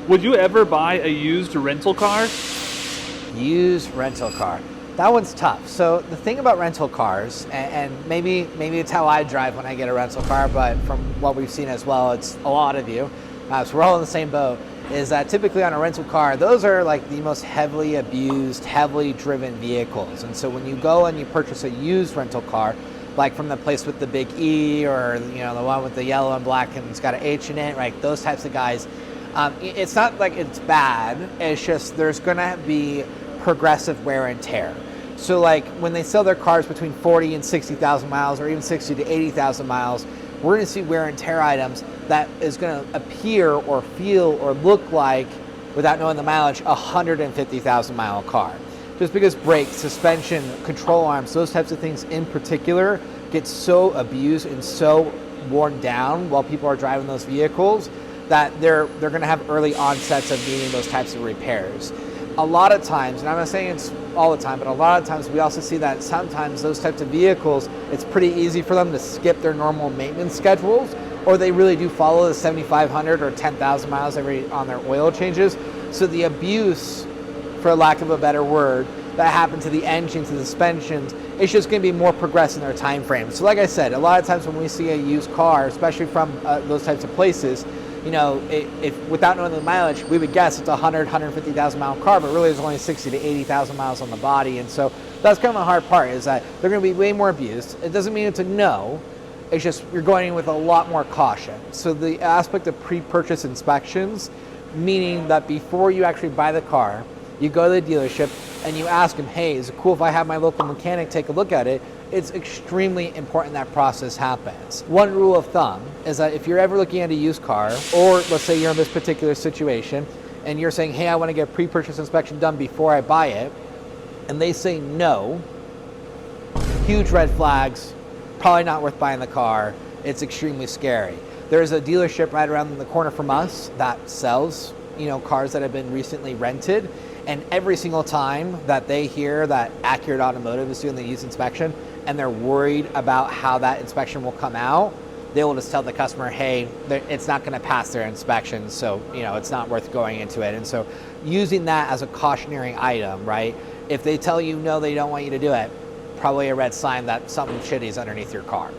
Would you ever buy a used rental car? Used rental car. That one's tough. So the thing about rental cars, and maybe it's how I drive when I get a rental car, but from what we've seen as well, it's a lot of you. So we're all in the same boat, is that typically on a rental car, those are like the most heavily abused, heavily driven vehicles. And so when you go and you purchase a used rental car, like from the place with the big E, or the one with the yellow and black and it's got an H in it, right? Those types of guys. It's not like it's bad. It's just there's gonna be progressive wear and tear. So like when they sell their cars between 40 and 60,000 miles, or even 60 to 80,000 miles, we're gonna see wear and tear items that is gonna appear or feel or look like, without knowing the mileage, a 150,000 mile car. Just because brakes, suspension, control arms, those types of things in particular get so abused and so worn down while people are driving those vehicles that they're gonna have early onsets of needing those types of repairs. A lot of times, and I'm not saying it's all the time, but a lot of times we also see that sometimes those types of vehicles, it's pretty easy for them to skip their normal maintenance schedules, or they really do follow the 7,500 or 10,000 miles on their oil changes. So the abuse, for lack of a better word, that happened to the engine, to the suspensions, it's just going to be more progressive in their time frame. So like I said, a lot of times when we see a used car, especially from those types of places, if without knowing the mileage, we would guess it's a 150,000 mile car, but really there's only 60 to 80,000 miles on the body. And so that's kind of the hard part, is that they're going to be way more abused. It doesn't mean it's a no. It's just you're going in with a lot more caution. So the aspect of pre-purchase inspections, meaning that before you actually buy the car, you go to the dealership and you ask them, hey, is it cool if I have my local mechanic take a look at it? It's extremely important that process happens. One rule of thumb is that if you're ever looking at a used car, or let's say you're in this particular situation and you're saying, hey, I want to get a pre-purchase inspection done before I buy it, and they say no, huge red flags, probably not worth buying the car. It's extremely scary. There's a dealership right around the corner from us that sells, cars that have been recently rented. And every single time that they hear that Accurate Automotive is doing the used inspection and they're worried about how that inspection will come out, they will just tell the customer, hey, it's not going to pass their inspection, so it's not worth going into it. And so using that as a cautionary item, right? If they tell you no, they don't want you to do it, probably a red sign that something shitty is underneath your car.